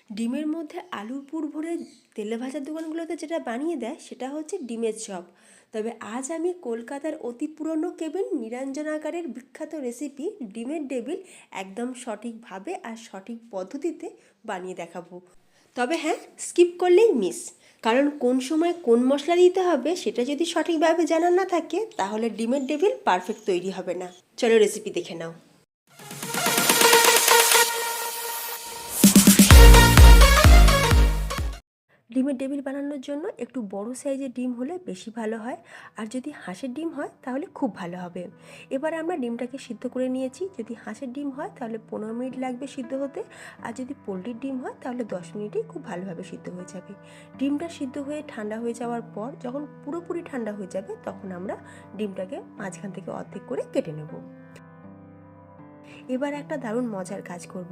ডিমের মধ্যে আলুর পুর ভরে তেলে ভাজার দোকানগুলোতে যেটা বানিয়ে দেয় সেটা হচ্ছে ডিমের চপ। তবে আজ আমি কলকাতার অতি পুরনো কেবিন নিরঞ্জনাগারের বিখ্যাত রেসিপি ডিমের ডেভিল একদম সঠিকভাবে আর সঠিক পদ্ধতিতে বানিয়ে দেখাবো। তবে হ্যাঁ, স্কিপ করলেই মিস, কারণ কোন সময় কোন মশলা দিতে হবে সেটা যদি সঠিকভাবে জানা না থাকে তাহলে ডিমের ডেভিল পারফেক্ট তৈরি হবে না। চলো রেসিপি দেখে নাও। ডিমের ডেভিল বানানোর জন্য একটু বড় সাইজের ডিম হলে বেশি ভালো হয়, আর যদি হাঁসের ডিম হয় তাহলে খুব ভালো হবে। এবার আমরা ডিমটাকে সিদ্ধ করে নিয়েছি। যদি হাঁসের ডিম হয় তাহলে 15 মিনিট লাগবে সিদ্ধ হতে, আর যদি পোলট্রির ডিম হয় তাহলে 10 মিনিটেই খুব ভালোভাবে সিদ্ধ হয়ে যাবে। ডিমটা সিদ্ধ হয়ে ঠান্ডা হয়ে যাওয়ার পর যখন পুরোপুরি ঠান্ডা হয়ে যাবে তখন আমরা ডিমটাকে মাঝখান থেকে অর্ধেক করে কেটে নেব। এবার একটা দারুণ মজার কাজ করব।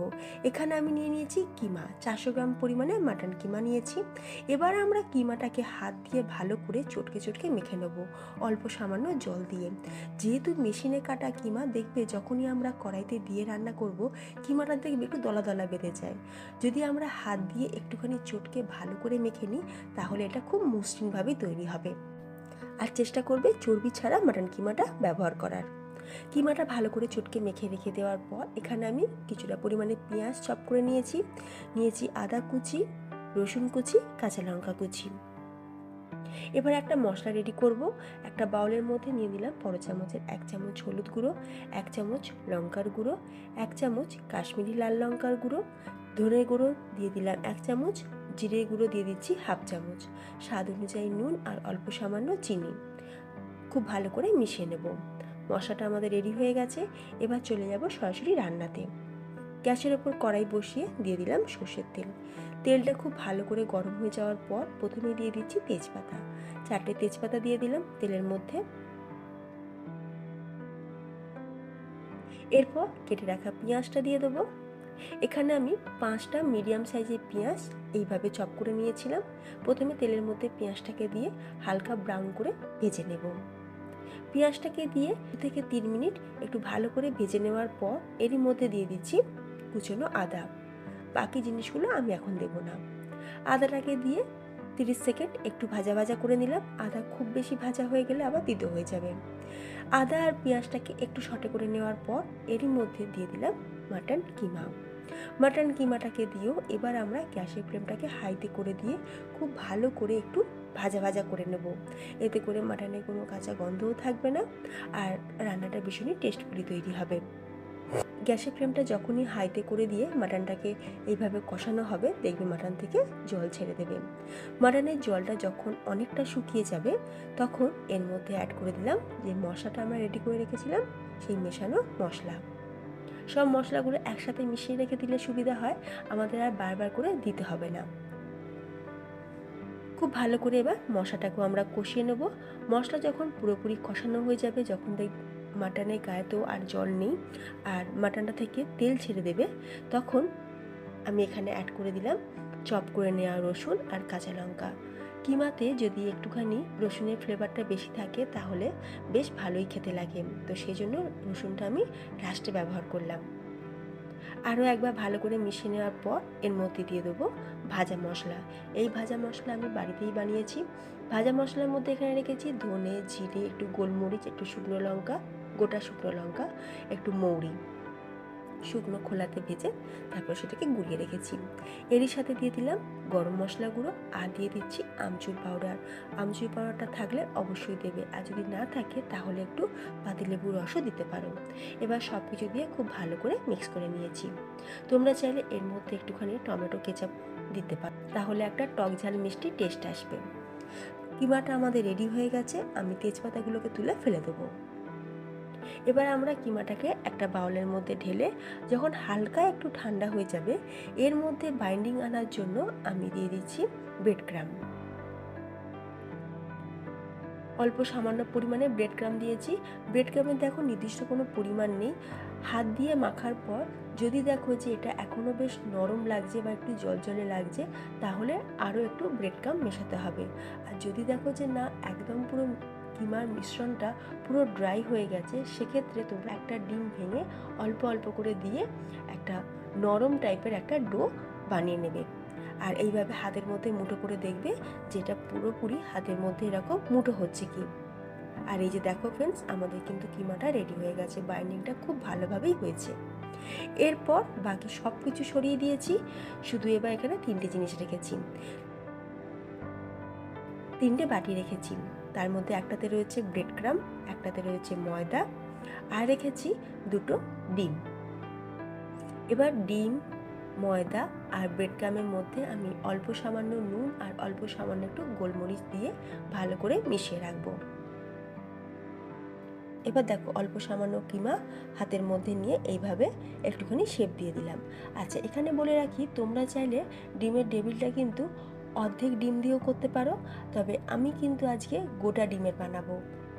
এখানে আমি নিয়ে নিয়েছি কিমা, 400 গ্রাম পরিমাণে মাটন কিমা নিয়েছি। এবার আমরা কিমাটাকে হাত দিয়ে ভালো করে চটকে চটকে মেখে নেব, অল্প সামান্য জল দিয়ে। যেহেতু মেশিনে কাটা কিমা, দেখবে যখনই আমরা কড়াইতে দিয়ে রান্না করব কিমাটা দেখবে একটু দলা দলা বেঁধে যায়। যদি আমরা হাত দিয়ে একটুখানি চটকে ভালো করে মেখে নিই তাহলে এটা খুব মসৃণভাবে তৈরি হবে। আর চেষ্টা করবে চর্বি ছাড়া মাটন কিমাটা ব্যবহার করার। কিমাটা ভালো করে চটকে মেখে রেখে দেওয়ার পর এখানে আমি কিছুটা পরিমাণে পেঁয়াজ চপ করে নিয়েছি আদা কুচি, রসুন কুচি, কাঁচা লঙ্কা কুচি। এবার একটা মশলা রেডি করব। একটা বাউলের মধ্যে নিয়ে দিলাম বড় চামচের 1 চামচ হলুদ গুঁড়ো, 1 চামচ লঙ্কার গুঁড়ো, 1 চামচ কাশ্মীরি লাল লঙ্কার গুঁড়ো, ধনে গুঁড়ো দিয়ে দিলাম 1 চামচ, জিরে গুঁড়ো দিয়ে দিচ্ছি হাফ চামচ, স্বাদ অনুযায়ী নুন আর অল্প সামান্য চিনি। খুব ভালো করে মিশিয়ে নেব। মশলাটা আমাদের রেডি হয়ে গেছে। এবার চলে যাব সরাসরি রান্নাতে। গ্যাসের ওপর কড়াই বসিয়ে দিয়ে দিলাম সর্ষের তেল। তেলটা খুব ভালো করে গরম হয়ে যাওয়ার পর প্রথমে দিয়ে দিচ্ছি তেজপাতা। 4টে তেজপাতা দিয়ে দিলাম তেলের মধ্যে। এরপর কেটে রাখা পেঁয়াজটা দিয়ে দেবো। এখানে আমি 5টা মিডিয়াম সাইজের পেঁয়াজ এইভাবে চপ করে নিয়েছিলাম। প্রথমে তেলের মধ্যে পেঁয়াজটাকে দিয়ে হালকা ব্রাউন করে ভেজে নেব। পেঁয়াজটাকে দিয়ে 2 থেকে 3 মিনিট একটু ভালো করে ভেজে নেওয়ার পর এরই মধ্যে দিয়ে দিচ্ছি কুচনো আদা। বাকি জিনিসগুলো আমি এখন দেব না। আদাটাকে দিয়ে 30 সেকেন্ড একটু ভাজা ভাজা করে নিলাম। আদা খুব বেশি ভাজা হয়ে গেলে আবার তিতো হয়ে যাবে। আদা আর পেঁয়াজটাকে একটু সটে করে নেওয়ার পর এরই মধ্যে দিয়ে দিলাম মাটন কিমা। মাটন কিমাটাকে দিয়েও এবার আমরা গ্যাসের ফ্লেমটাকে হাইতে করে দিয়ে খুব ভালো করে একটু ভাজা ভাজা করে নেব। এতে করে মাটনের কোনো কাঁচা গন্ধও থাকবে না, আর রান্নাটা ভীষণই টেস্টফুলি তৈরি হবে। গ্যাসের ফ্লেমটা যখনই হাইতে করে দিয়ে মাটনটাকে এইভাবে কষানো হবে, দেখবে মাটন থেকে জল ছেড়ে দেবে। মাটনের জলটা যখন অনেকটা শুকিয়ে যাবে তখন এর মধ্যে অ্যাড করে দিলাম যে মশলাটা আমরা রেডি করে রেখেছিলাম, সেই মেশানো মশলা। সব মশলাগুলো একসাথে মিশিয়ে রেখে দিলে সুবিধা হয়, আমাদের আর বারবার করে দিতে হবে না। খুব ভালো করে এবার মশলাটাকেও আমরা কষিয়ে নেব। মশলা যখন পুরোপুরি কষানো হয়ে যাবে, যখন মাটনের গায়ে তো আর জল নেই আর মাটনটা থেকে তেল ছেড়ে দেবে, তখন আমি এখানে অ্যাড করে দিলাম চপ করে নেওয়া রসুন আর কাঁচা লঙ্কা। কিমাতে যদি একটুখানি রসুনের ফ্লেভারটা বেশি থাকে তাহলে বেশ ভালোই খেতে লাগে, তো সেই জন্য রসুনটা আমি লাস্টে ব্যবহার করলাম। আরও একবার ভালো করে মিশিয়ে নেওয়ার পর এর মধ্যে দিয়ে দেবো ভাজা মশলা। এই ভাজা মশলা আমি বাড়িতেই বানিয়েছি। ভাজা মশলার মধ্যে এখানে রেখেছি ধনে, জিরে, একটু গোলমরিচ, একটু শুকনো লঙ্কা, গোটা শুকনো লঙ্কা, একটু মৌরি শুকনো খোলাতে ভেজে তারপর সেটাকে গুঁড়িয়ে রেখেছি। এরই সাথে দিয়ে দিলাম গরম মশলা গুঁড়ো আর দিয়ে দিচ্ছি আমচুর পাউডার। আমচুর পাউডারটা থাকলে অবশ্যই দেবে, আর যদি না থাকে তাহলে একটু পাতিলেবুর রসও দিতে পারো। এবার সব কিছু দিয়ে খুব ভালো করে মিক্স করে নিয়েছি। তোমরা চাইলে এর মধ্যে একটুখানি টমেটো কেচাপ দিতে পারো, তাহলে একটা টক ঝাল মিষ্টি টেস্ট আসবে। কিমাটা আমাদের রেডি হয়ে গেছে। আমি তেজপাতাগুলোকে তুলে ফেলে দেবো। এবার আমরা কিমাটাকে একটা বাউলের মধ্যে ঢেলে যখন হালকা একটু ঠান্ডা হয়ে যাবে, এর মধ্যে বাইন্ডিং আনার জন্য আমি দিয়ে দিচ্ছি ব্রেড ক্রাম্ব। অল্প সামান্য পরিমাণে ব্রেড ক্রাম্ব দিয়েছি। ব্রেড ক্রাম্বের দেখো নির্দিষ্ট কোনো পরিমাণ নেই। হাত দিয়ে মাখার পর যদি দেখো যে এটা এখনও বেশ নরম লাগছে বা একটু জলজলে লাগছে, তাহলে আরও একটু ব্রেড ক্রাম্ব মেশাতে হবে। আর যদি দেখো যে না, একদম পুরো কিমার মিশ্রণটা পুরো ড্রাই হয়ে গেছে, সেক্ষেত্রে তোমরা একটা ডিম ভেঙে অল্প অল্প করে দিয়ে একটা নরম টাইপের একটা ডো বানিয়ে নেবে। আর এইভাবে হাতের মধ্যে মুঠো করে দেখবে যেটা পুরোপুরি হাতের মধ্যে এরকম মুঠো হচ্ছে কি। আর এই যে দেখো ফ্রেন্ডস, আমাদের কিন্তু কিমাটা রেডি হয়ে গেছে, বাইন্ডিংটা খুব ভালোভাবেই হয়েছে। এরপর বাকি সব কিছু সরিয়ে দিয়েছি, শুধু এবার এখানে 3টে জিনিস রেখেছি, 3টে বাটি রেখেছি। তার মধ্যে একটাতে রয়েছে ব্রেড ক্রাম্ব, একটাতে রয়েছে ময়দা, আর রেখেছি 2টো ডিম। এবার ডিম, ময়দা আর ব্রেড ক্রাম্বের মধ্যে আমি অল্প সামান্য নুন আর অল্প সামান্য একটু গোলমরিচ দিয়ে ভালো করে মিশিয়ে রাখবো। এবার দেখো অল্প সামান্য কিমা হাতের মধ্যে নিয়ে এইভাবে একটুখানি শেপ দিয়ে দিলাম। আচ্ছা, এখানে বলে রাখি, তোমরা চাইলে ডিমের টেবিলটা কিন্তু অর্ধেক ডিম দিয়েও করতে পারো, তবে আমি কিন্তু আজকে গোটা ডিমের বানাবো।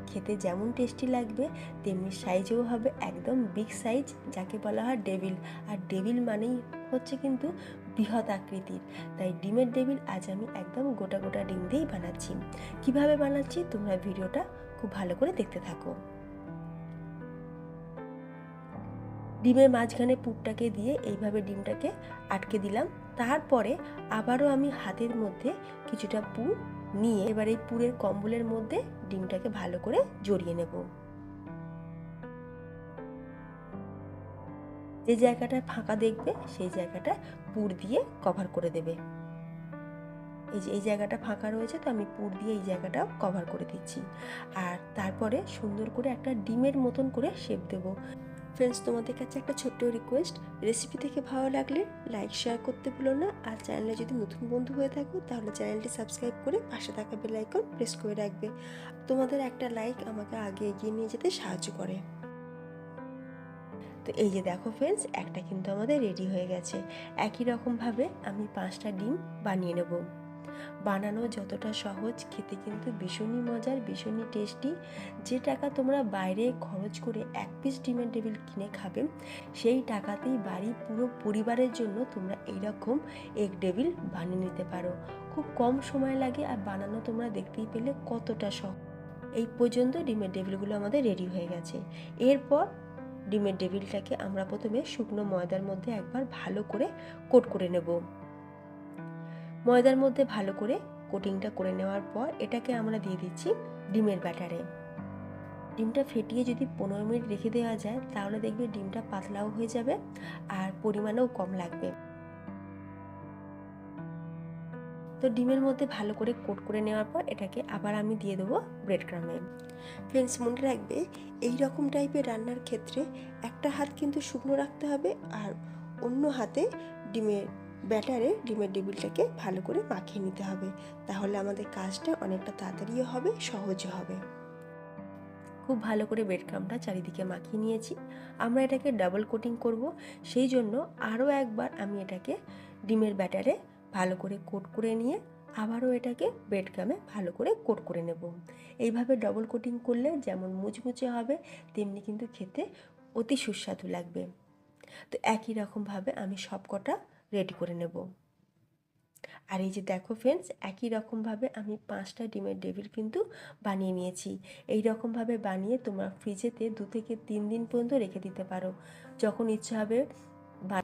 খেতে যেমন টেস্টি লাগবে তেমনি সাইজেও হবে একদম বিগ সাইজ, যাকে বলা হয় ডেভিল। আর ডেভিল মানেই হচ্ছে কিন্তু বৃহৎ আকৃতির, তাই ডিমের ডেভিল আজ আমি একদম গোটা গোটা ডিম দিয়েই বানাচ্ছি। কিভাবে বানাচ্ছি তোমরা ভিডিওটা খুব ভালো করে দেখতে থাকো। ডিমের মাঝখানে পুরটাকে দিয়ে এইভাবে ডিমটাকে আটকে দিলাম। তারপরে আবারও আমি হাতের মধ্যে কিছুটা পুর নিয়ে এবার এই পুরের কম্বলের মধ্যে ডিমটাকে ভালো করে জড়িয়ে নেব। যে জায়গাটা ফাঁকা দেখবে সেই জায়গাটা পুর দিয়ে কভার করে দেবে। এই যে এই জায়গাটা ফাঁকা রয়েছে, তো আমি পুর দিয়ে এই জায়গাটাও কভার করে দিচ্ছি। আর তারপরে সুন্দর করে একটা ডিমের মতন করে শেপ দেবো। ফ্রেন্ডস, তোমাদের কাছে একটা ছোট্ট রিকোয়েস্ট, রেসিপি থেকে ভালো লাগলে লাইক শেয়ার করতে ভুলো না। আর চ্যানেলে যদি নতুন বন্ধু হয়ে থাকো তাহলে চ্যানেলটি সাবস্ক্রাইব করে পাশে থাকা বেল আইকন প্রেস করে রাখবে। তোমাদের একটা লাইক আমাকে আগে এগিয়ে নিয়ে যেতে সাহায্য করে। তো এই যে দেখো ফ্রেন্ডস, একটা কিন্তু আমাদের রেডি হয়ে গেছে। একই রকমভাবে আমি 5টা ডিম বানিয়ে নেব। বানানো যতটা সহজ, খেতে কিন্তু ভীষণই মজার, ভীষণই টেস্টি। যে টাকা তোমরা বাইরে খরচ করে 1 পিস ডিমের টেবিল কিনে খাবে, সেই টাকাতেই বাড়ি পুরো পরিবারের জন্য তোমরা এইরকম এগ টেবিল বানিয়ে নিতে পারো। খুব কম সময় লাগে আর বানানো তোমরা দেখতেই পেলে কতটা সহজ। এই পর্যন্ত ডিমের টেবিলগুলো আমাদের রেডি হয়ে গেছে। এরপর ডিমের টেবিলটাকে আমরা প্রথমে শুকনো ময়দার মধ্যে একবার ভালো করে কোট করে নেব। ময়দার মধ্যে ভালো করে কোটিংটা করে নেওয়ার পর এটাকে আমরা দিয়ে দিচ্ছি ডিমের ব্যাটারে। ডিমটা ফেটিয়ে যদি 15 মিনিট রেখে দেওয়া যায় তাহলে দেখবে ডিমটা পাতলাও হয়ে যাবে আর পরিমাণেও কম লাগবে। তো ডিমের মধ্যে ভালো করে কোট করে নেওয়ার পর এটাকে আবার আমি দিয়ে দেবো ব্রেড ক্রাম্বে। ফ্রেন্ডস, মনে রাখবে এই রকম টাইপের রান্নার ক্ষেত্রে একটা হাত কিন্তু শুকনো রাখতে হবে আর অন্য হাতে ডিমের ডিমের টেবিলটাকে ভালো করে মাখিয়ে নিতে হবে। তাহলে আমাদের কাজটা অনেকটা তাড়াতাড়িও হবে, সহজও হবে। খুব ভালো করে ব্রেড ক্রাম্বটা চারিদিকে মাখিয়ে নিয়েছি। আমরা এটাকে ডাবল কোটিং করব, সেই জন্য আরও একবার আমি এটাকে ডিমের ব্যাটারে ভালো করে কোট করে নিয়ে আবারও এটাকে ব্রেড ক্রাম্বে ভালো করে কোট করে নেব। এইভাবে ডবল কোটিং করলে যেমন মুচমুচে হবে তেমনি কিন্তু খেতে অতি সুস্বাদু লাগবে। তো একই রকমভাবে আমি সব কটা রেডি করে নেব। আর এই যে দেখো ফ্রেন্ডস, একই রকমভাবে আমি 5টা ডিমের টেবিল কিন্তু বানিয়ে নিয়েছি। এই রকমভাবে বানিয়ে তোমরা ফ্রিজেতে 2 থেকে 3 দিন পর্যন্ত রেখে দিতে পারো। যখন ইচ্ছা হবে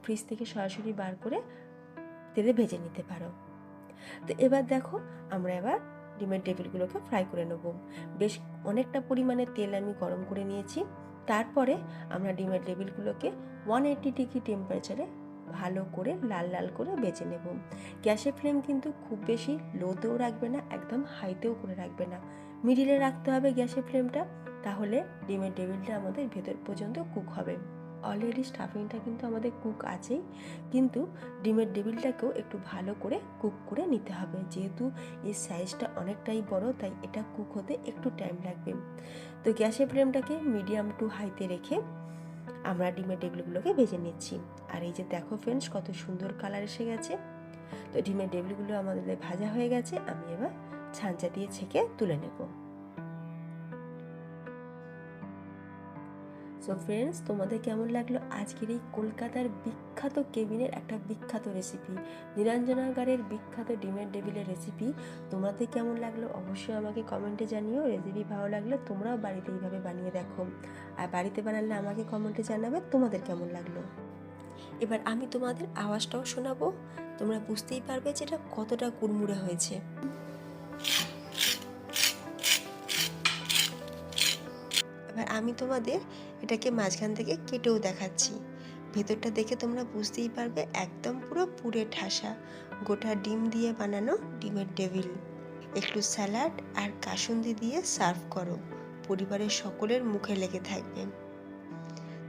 ফ্রিজ থেকে সরাসরি বার করে তেলে ভেজে নিতে পারো। তো এবার দেখো আমরা এবার ডিমের টেবিলগুলোকে ফ্রাই করে নেব। বেশ অনেকটা পরিমাণে তেল আমি গরম করে নিয়েছি। তারপরে আমরা ডিমের টেবিলগুলোকে 180 ডিগ্রি টেম্পারেচারে ভালো করে লাল লাল করে বেজে নেব। গ্যাসের ফ্লেম কিন্তু খুব বেশি লোতেও রাখবে না, একদম হাইতেও করে রাখবে না, মিডিলে রাখতে হবে গ্যাসের ফ্লেমটা। তাহলে ডিমের টেবিলটা আমাদের ভেতর পর্যন্ত কুক হবে। অলরেডি স্টাফিংটা কিন্তু আমাদের কুক আছেই, কিন্তু ডিমের টেবিলটাকেও একটু ভালো করে কুক করে নিতে হবে। যেহেতু এর সাইজটা অনেকটাই বড়, তাই এটা কুক হতে একটু টাইম লাগবে। তো গ্যাসের ফ্লেমটাকে মিডিয়াম টু হাইতে রেখে আমরা ডিমের টেবিলগুলোকে ভেজে নিচ্ছি। আর এই যে দেখো ফ্রেন্ডস, কত সুন্দর কালার এসে গেছে। তো ডিমের টেবিলগুলো আমাদের ভাজা হয়ে গেছে, আমি এবার ছাঁচা দিয়ে ছেঁকে তুলে নেব। সো ফ্রেন্ডস, তোমাদের কেমন লাগলো আজকের এই কলকাতার বিখ্যাত কেবিনের একটা বিখ্যাত রেসিপি, নিরঞ্জনাগারের বিখ্যাত ডিমের টেবিলের রেসিপি? তোমাদের কেমন লাগলো অবশ্যই আমাকে কমেন্টে জানিও। রেসিপি ভালো লাগলে তোমরাও বাড়িতে এইভাবে বানিয়ে দেখো, আর বাড়িতে বানালে আমাকে কমেন্টে জানাবে তোমাদের কেমন লাগলো। এবার আমি তোমাদের আওয়াজটাও শোনাবো, তোমরা বুঝতেই পারবে যে এটা কতটা কুড়মুড়ে হয়েছে। এবার আমি তোমাদের এটাকে মাঝখান থেকে কেটেও দেখাচ্ছি। ভেতরটা দেখে তোমরা বুঝতেই পারবে একদম পুরো পুরে ঠাসা গোটা ডিম দিয়ে বানানো ডিমের টেবিল। একটু স্যালাড আর কাসুন্দি দিয়ে সার্ভ করো, পরিবারের সকলের মুখে লেগে থাকবে।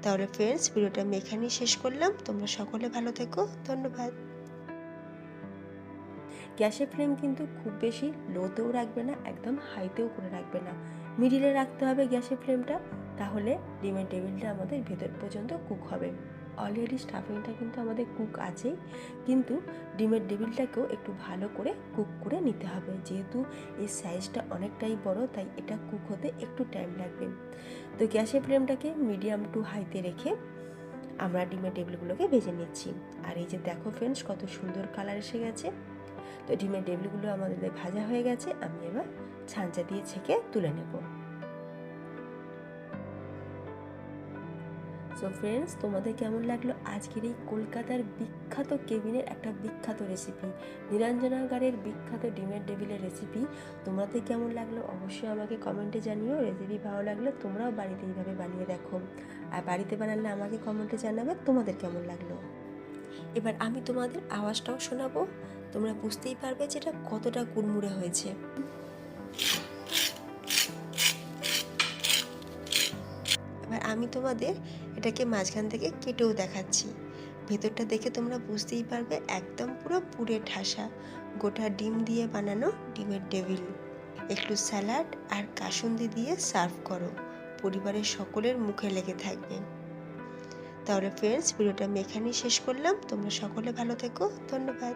তাহলে ফ্রেন্ডস, ভিডিওটা আমি এখানেই শেষ করলাম। তোমরা সকলে ভালো থেকো, ধন্যবাদ। গ্যাসের ফ্লেম কিন্তু খুব বেশি লোতেও রাখবে না, একদম হাইতেও করে রাখবে না, মিডিলে রাখতে হবে গ্যাসের ফ্লেমটা। তাহলে ডিমের টেবিলটা আমাদের ভেতর পর্যন্ত কুক হবে। অলরেডি স্টাফিংটা কিন্তু আমাদের কুক আছেই, কিন্তু ডিমের টেবিলটাকেও একটু ভালো করে কুক করে নিতে হবে। যেহেতু এই সাইজটা অনেকটাই বড়, তাই এটা কুক হতে একটু টাইম লাগবে। তো গ্যাসের ফ্লেমটাকে মিডিয়াম টু হাইতে রেখে আমরা ডিমের টেবিলগুলোকে ভেজে নিচ্ছি। আর এই যে দেখো ফ্রেন্ডস, কত সুন্দর কালার এসে গেছে। তো ডিমের টেবিলগুলো আমাদের ভাজা হয়ে গেছে। আমি এবার ছাঁচা দিয়ে ছেঁকে তুলে নেব। সো ফ্রেন্ডস, তোমাদের কেমন লাগলো আজকের এই কলকাতার বিখ্যাত কেবিনের একটা বিখ্যাত রেসিপি, নিরঞ্জনাগারের বিখ্যাত ডিমের টেবিলের রেসিপি? তোমাদের কেমন লাগলো অবশ্যই আমাকে কমেন্টে জানিও। রেসিপি ভালো লাগলে তোমরাও বাড়িতে এইভাবে বানিয়ে দেখো, আর বাড়িতে বানালে আমাকে কমেন্টে জানাবে তোমাদের কেমন লাগলো। এবার আমি তোমাদের আওয়াজটাও শোনাবো, তোমরা বুঝতেই পারবে যে এটা কতটা কুড়মুড়ে হয়েছে। এবার আমি তোমাদের এটাকে মাঝখান থেকে কেটেও দেখাচ্ছি। ভেতরটা দেখে তোমরা বুঝতেই পারবে একদম পুরো পুরে ঠাসা গোটা ডিম দিয়ে বানানো ডিমের টেবিল। একটু স্যালাড আর কাসুন্দি দিয়ে সার্ভ করো, পরিবারের সকলের মুখে লেগে থাকবে। তাহলে ফ্রেন্ডস, ভিডিওটা আমি এখানেই শেষ করলাম। তোমরা সকলে ভালো থেকো, ধন্যবাদ।